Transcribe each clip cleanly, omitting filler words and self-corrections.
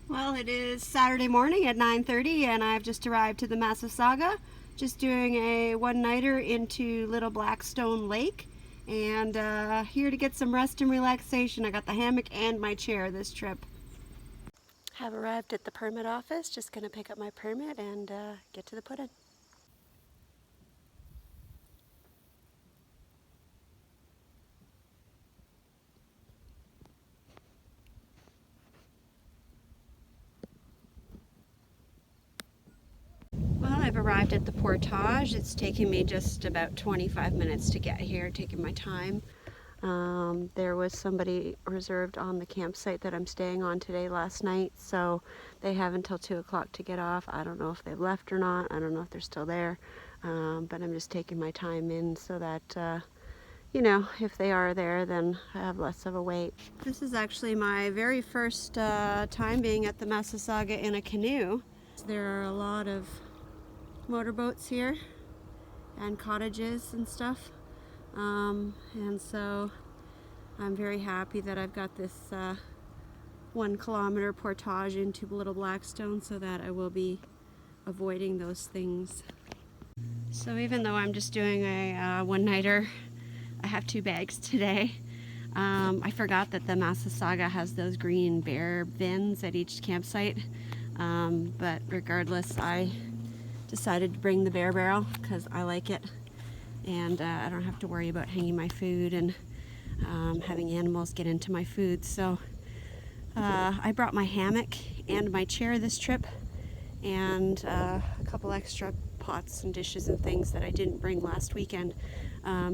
Well, it is Saturday morning at 9:30 and I've just arrived to the Massasauga. Just doing a one-nighter into Little Blackstone Lake and here to get some rest and relaxation. I got the hammock and my chair this trip. Have arrived at the permit office. Just going to pick up my permit and get to the put-in. Well, I've arrived at the portage. It's taking me just about 25 minutes to get here, taking my time. There was somebody reserved on the campsite that I'm staying on today last night, so they have until 2 o'clock to get off. I don't know if they've left or not. I don't know if they're still there, but I'm just taking my time in so that you know, if they are there, then I have less of a wait. This is actually my very first time being at the Massasauga in a canoe. There are a lot of motorboats here and cottages and stuff, and so I'm very happy that I've got this 1 kilometer portage into Little Blackstone so that I will be avoiding those things. So even though I'm just doing a one-nighter, I have 2 bags today. I forgot that the Massasauga has those green bear bins at each campsite, but regardless, I decided to bring the bear barrel because I like it, and I don't have to worry about hanging my food and having animals get into my food. So I brought my hammock and my chair this trip, and a couple extra pots and dishes and things that I didn't bring last weekend,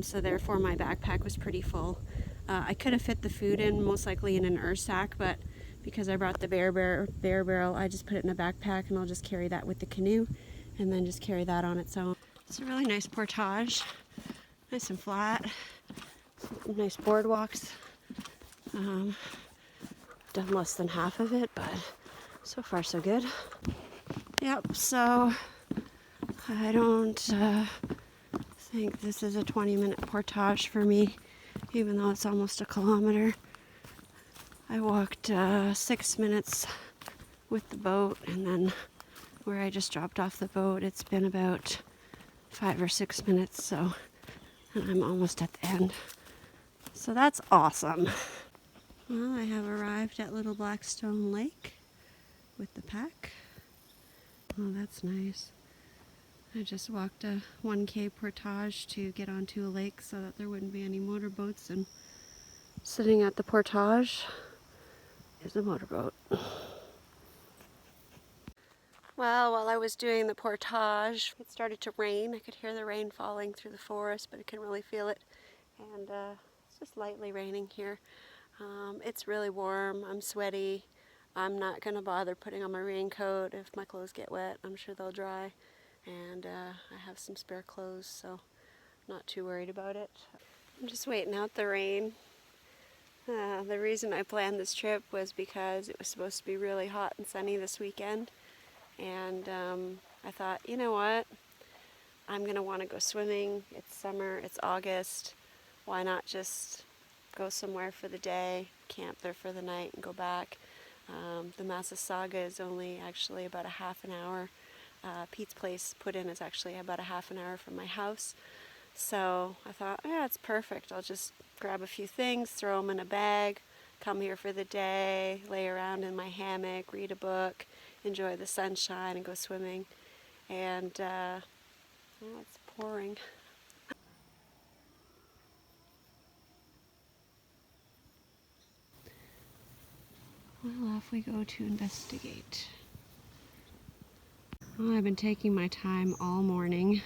so therefore my backpack was pretty full. I could have fit the food in most likely in an sack, but because I brought the bear barrel, I just put it in a backpack, and I'll just carry that with the canoe and then just carry that on its own. It's a really nice portage, nice and flat, nice boardwalks. Done less than half of it, but so far so good. Yep, so I don't think this is a 20-minute portage for me, even though it's almost a kilometer. I walked 6 minutes with the boat, and then where I just dropped off the boat, it's been about 5 or 6 minutes, so and I'm almost at the end. So that's awesome. Well, I have arrived at Little Blackstone Lake with the pack. Oh, that's nice. I just walked a 1K portage to get onto a lake so that there wouldn't be any motorboats, and sitting at the portage is a motorboat. Well, while I was doing the portage, it started to rain. I could hear the rain falling through the forest, but I couldn't really feel it. And it's just lightly raining here. It's really warm. I'm sweaty. I'm not going to bother putting on my raincoat. If my clothes get wet, I'm sure they'll dry. And I have some spare clothes, so I'm not too worried about it. I'm just waiting out the rain. The reason I planned this trip was because it was supposed to be really hot and sunny this weekend. And I thought, you know what? I'm going to want to go swimming. It's summer, it's August. Why not just go somewhere for the day, camp there for the night, and go back? The Massasauga is only actually about a half an hour. Pete's place put in is actually about a half an hour from my house. So I thought, yeah, it's perfect. I'll just grab a few things, throw them in a bag, come here for the day, lay around in my hammock, read a book, enjoy the sunshine, and go swimming. And it's pouring. Well, off we go to investigate. Well, I've been taking my time all morning,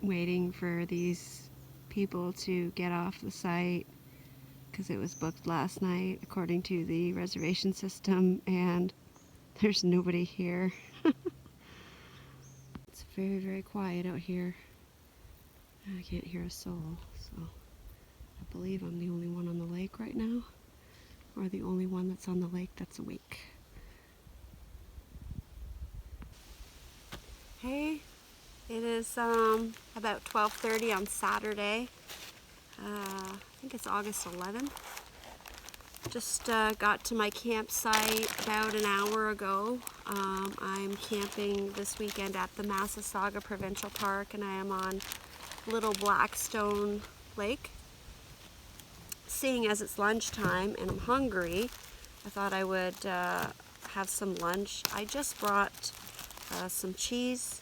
waiting for these people to get off the site because it was booked last night according to the reservation system, and there's nobody here. It's very, very quiet out here. I can't hear a soul, so I believe I'm the only one on the lake right now, or the only one that's on the lake that's awake. Hey, it is about 12:30 on Saturday. I think it's August 11th. Just got to my campsite about an hour ago. I'm camping this weekend at the Massasauga Provincial Park, and I am on Little Blackstone Lake. Seeing as it's lunchtime and I'm hungry, I thought I would have some lunch. I just brought some cheese.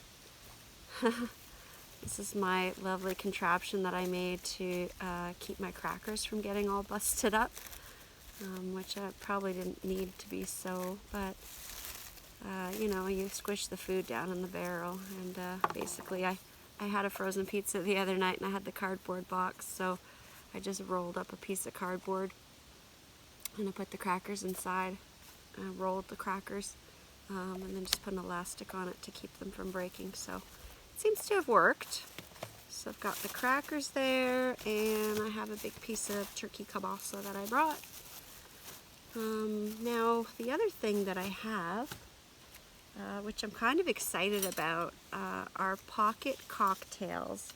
This is my lovely contraption that I made to keep my crackers from getting all busted up. Which I probably didn't need to be so, but you know, you squish the food down in the barrel, and basically I had a frozen pizza the other night and I had the cardboard box, so I just rolled up a piece of cardboard and I put the crackers inside. I rolled the crackers and then just put an elastic on it to keep them from breaking, so it seems to have worked. So I've got the crackers there, and I have a big piece of turkey kielbasa that I brought. Now, the other thing that I have, which I'm kind of excited about, are pocket cocktails.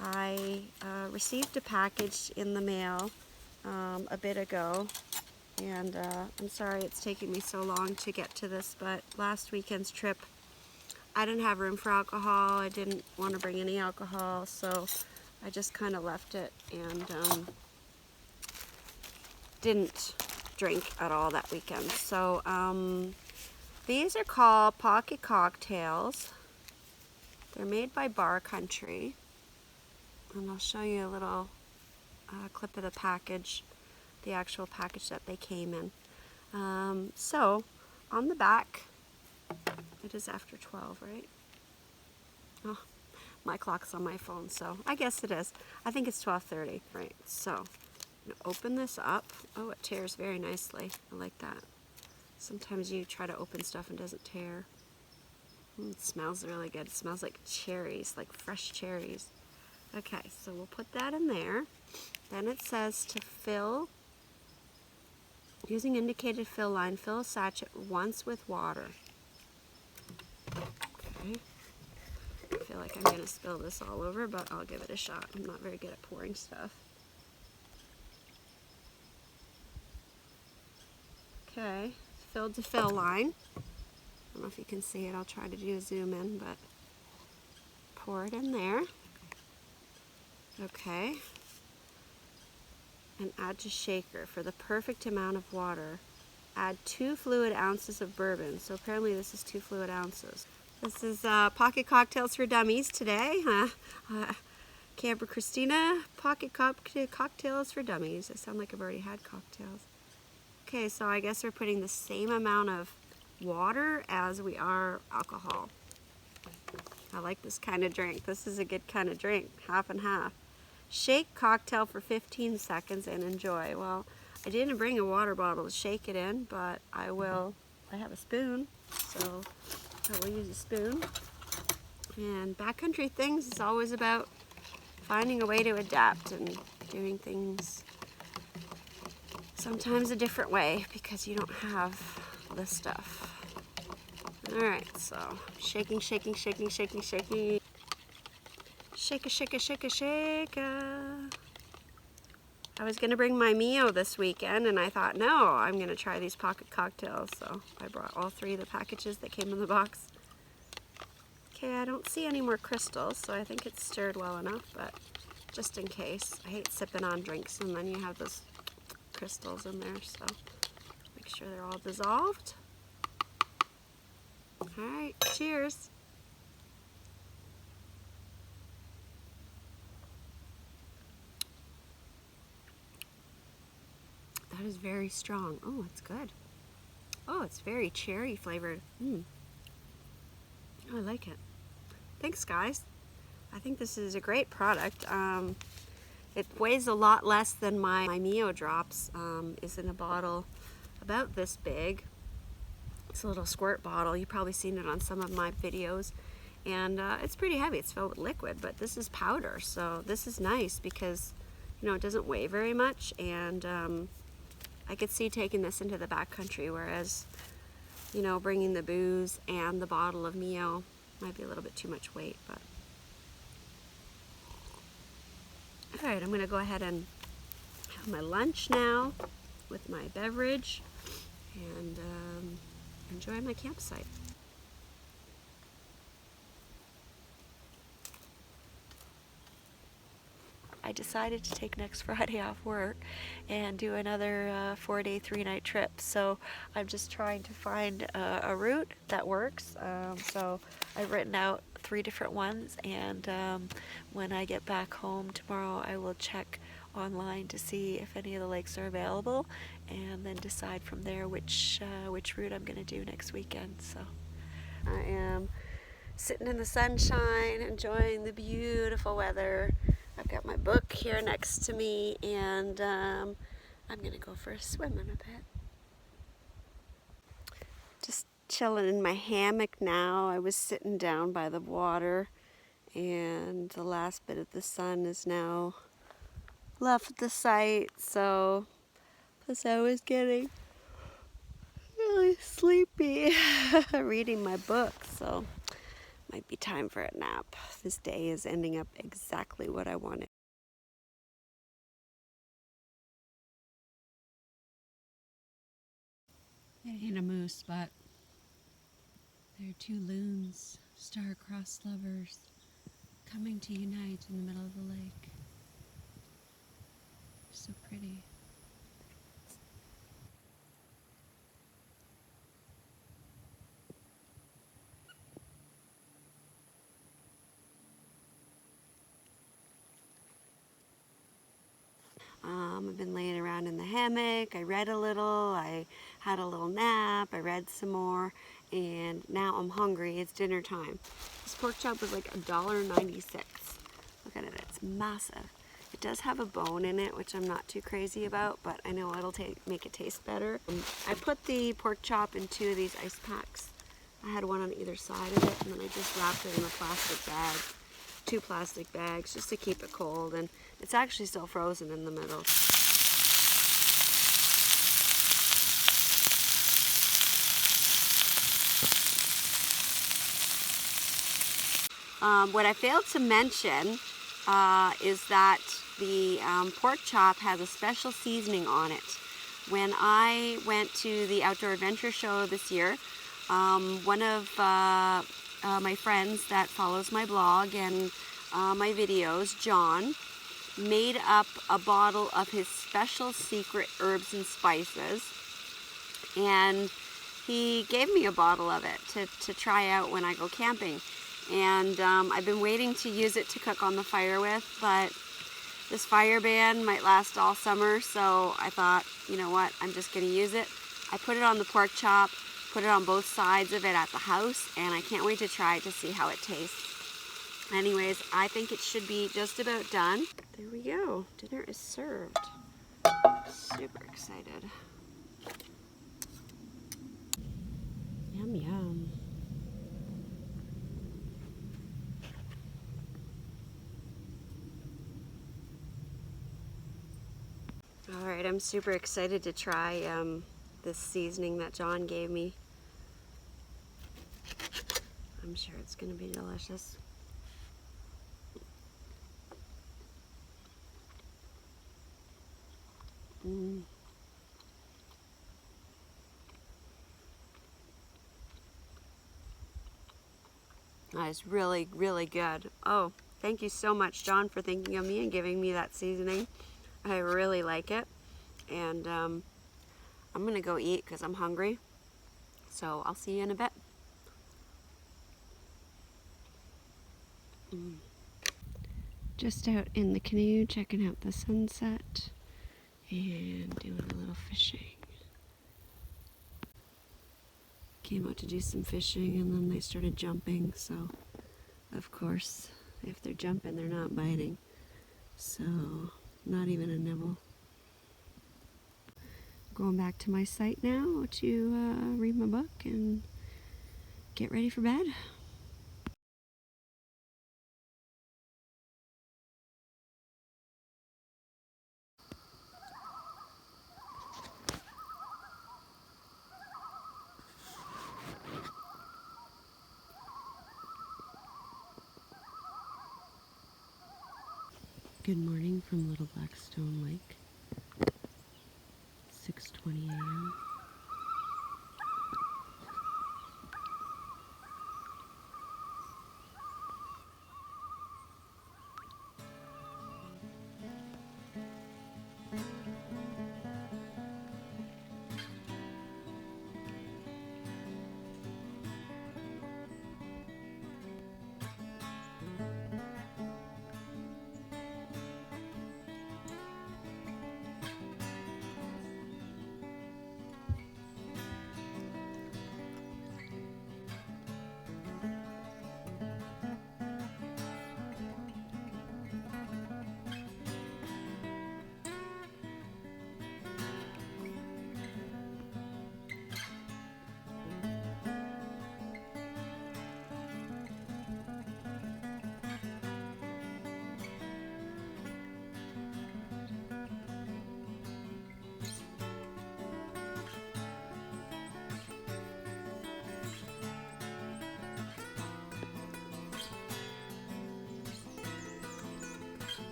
I received a package in the mail a bit ago, and I'm sorry it's taking me so long to get to this, but last weekend's trip, I didn't have room for alcohol. I didn't want to bring any alcohol, so I just kind of left it and didn't drink at all that weekend. So these are called Pocket Cocktails. They're made by Barcountry, and I'll show you a little clip of the package, the actual package that they came in. So on the back, it is after 12, right? Oh, my clock's on my phone, so I guess it is. I think it's 12:30, right? So I'm gonna open this up. Oh, it tears very nicely. I like that. Sometimes you try to open stuff and it doesn't tear. It smells really good. It smells like cherries, like fresh cherries. Okay, so we'll put that in there. Then it says to fill, using indicated fill line, fill a sachet once with water. Okay. I feel like I'm gonna spill this all over, but I'll give it a shot. I'm not very good at pouring stuff. Okay, filled to fill line. I don't know if you can see it. I'll try to do a zoom in, but pour it in there. Okay. And add to shaker. For the perfect amount of water, add 2 fluid ounces of bourbon. So apparently this is 2 fluid ounces. This is Pocket Cocktails for Dummies today. Camper Christina, Pocket Cocktails for Dummies. I sound like I've already had cocktails. Okay, so I guess we're putting the same amount of water as we are alcohol. I like this kind of drink. This is a good kind of drink, half and half. Shake cocktail for 15 seconds and enjoy. Well, I didn't bring a water bottle to shake it in, but I will. I have a spoon, so I will use a spoon. And backcountry things is always about finding a way to adapt and doing things sometimes a different way because you don't have this stuff. Alright, so shaking, shaking, shaking, shaking, shaking. Shake a, shake a, shake a, shake a. I was going to bring my Mio this weekend, and I thought, no, I'm going to try these pocket cocktails. So I brought all 3 of the packages that came in the box. Okay, I don't see any more crystals, so I think it's stirred well enough, but just in case. I hate sipping on drinks, and then you have those crystals in there, so make sure they're all dissolved. Alright, cheers! That is very strong. Oh, it's good. Oh, it's very cherry flavored. Oh, I like it. Thanks, guys. I think this is a great product. It weighs a lot less than my Mio Drops. Is in a bottle about this big. It's a little squirt bottle. You've probably seen it on some of my videos. And it's pretty heavy. It's filled with liquid, but this is powder. So this is nice because, you know, it doesn't weigh very much. And I could see taking this into the backcountry, whereas, you know, bringing the booze and the bottle of Mio might be a little bit too much weight. But all right, I'm going to go ahead and have my lunch now. with my beverage and enjoy my campsite. I decided to take next Friday off work and do another 4-day, 3-night trip. So I'm just trying to find a route that works. So I've written out 3 different ones, and when I get back home tomorrow, I will check online to see if any of the lakes are available, and then decide from there which route I'm going to do next weekend. So I am sitting in the sunshine, enjoying the beautiful weather. I've got my book here next to me, and I'm gonna go for a swim in a bit. Just chilling in my hammock now. I was sitting down by the water, and the last bit of the sun is now left the site, so plus I was getting really sleepy reading my book, so might be time for a nap. This day is ending up exactly what I wanted. It ain't a moose, but there are 2 loons, star-crossed lovers, coming to unite in the middle of the lake. So pretty. I've been laying around in the hammock. I read a little, I had a little nap, I read some more, and now I'm hungry. It's dinner time. This pork chop was like $1.96. Look at it, it's massive. It does have a bone in it, which I'm not too crazy about, but I know it'll make it taste better. I put the pork chop in 2 of these ice packs. I had one on either side of it, and then I just wrapped it in a plastic bag. 2 plastic bags just to keep it cold, and it's actually still frozen in the middle. What I failed to mention is that the pork chop has a special seasoning on it. When I went to the Outdoor Adventure Show this year, one of my friends that follows my blog and my videos, John, made up a bottle of his special secret herbs and spices, and he gave me a bottle of it to try out when I go camping. And I've been waiting to use it to cook on the fire with, but this fire ban might last all summer, so I thought, you know what, I'm just going to use it. I put it on the pork chop, put it on both sides of it at the house, and I can't wait to try it to see how it tastes. Anyways, I think it should be just about done. There we go. Dinner is served. Super excited. Yum, yum. All right, I'm super excited to try this seasoning that John gave me. I'm sure it's going to be delicious. That is really, really good. Oh, thank you so much, John, for thinking of me and giving me that seasoning. I really like it. And I'm going to go eat because I'm hungry. So I'll see you in a bit. Just out in the canoe, checking out the sunset and doing a little fishing. Came out to do some fishing, and then they started jumping, so of course if they're jumping they're not biting, so not even a nibble. Going back to my site now to read my book and get ready for bed. Good morning from Little Blackstone Lake. 6 11:20 a.m.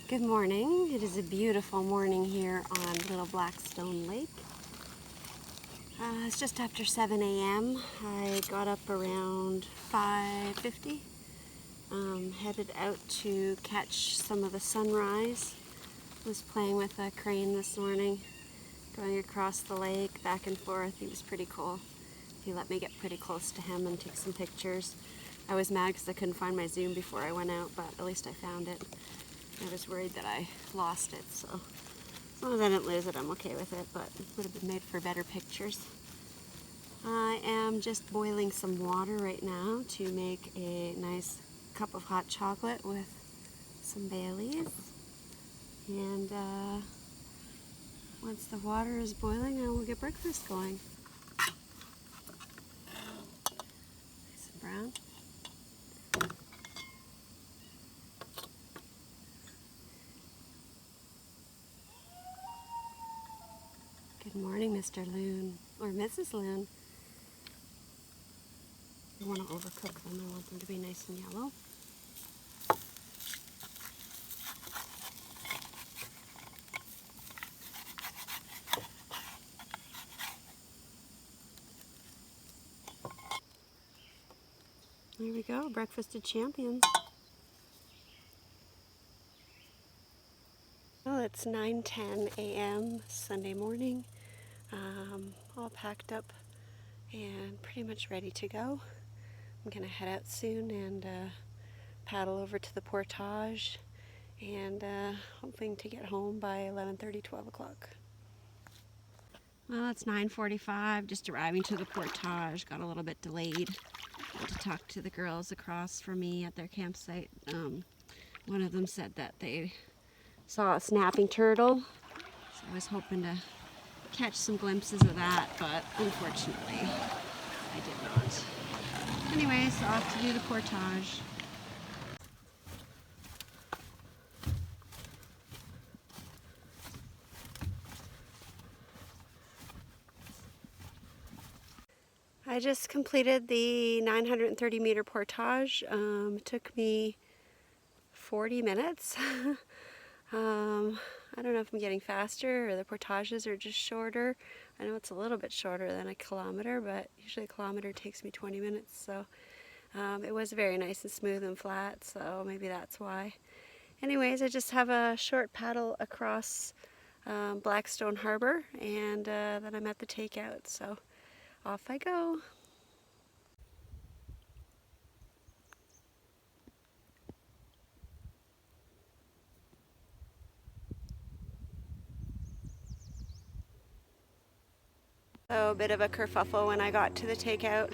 Good morning. It is a beautiful morning here on Little Blackstone Lake. It's just after 7 a.m. I got up around 5:50, headed out to catch some of the sunrise. Was playing with a crane this morning, going across the lake, back and forth. He was pretty cool. He let me get pretty close to him and take some pictures. I was mad because I couldn't find my zoom before I went out, but at least I found it. I was worried that I lost it, so as long as I didn't lose it, I'm okay with it, but it would have been made for better pictures. I am just boiling some water right now to make a nice cup of hot chocolate with some Baileys. And once the water is boiling, I will get breakfast going. Nice and brown. Good morning, Mr. Loon, or Mrs. Loon. I want to overcook them. I want them to be nice and yellow. There we go, breakfast of champions. Well, it's 9:10 a.m. Sunday morning. All packed up and pretty much ready to go. I'm gonna head out soon and paddle over to the portage and hoping to get home by 11:30, 12 o'clock. Well, it's 9:45, just arriving to the portage. Got a little bit delayed. Had to talk to the girls across from me at their campsite. One of them said that they saw a snapping turtle, so I was hoping to catch some glimpses of that, but unfortunately I did not. Anyways, off to do the portage. I just completed the 930 meter portage. It took me 40 minutes. I don't know if I'm getting faster or the portages are just shorter. I know it's a little bit shorter than a kilometer, but usually a kilometer takes me 20 minutes. So it was very nice and smooth and flat, so maybe that's why. Anyways, I just have a short paddle across Blackstone Harbor, and then I'm at the takeout, so off I go. So a bit of a kerfuffle when I got to the takeout.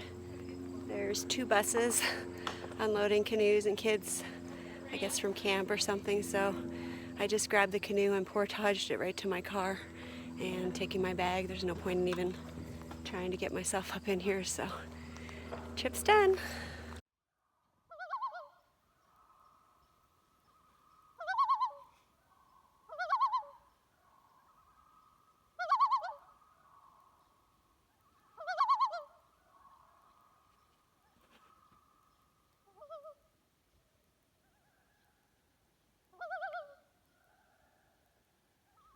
There's 2 buses unloading canoes and kids, I guess from camp or something, so I just grabbed the canoe and portaged it right to my car and taking my bag. There's no point in even trying to get myself up in here, so trip's done.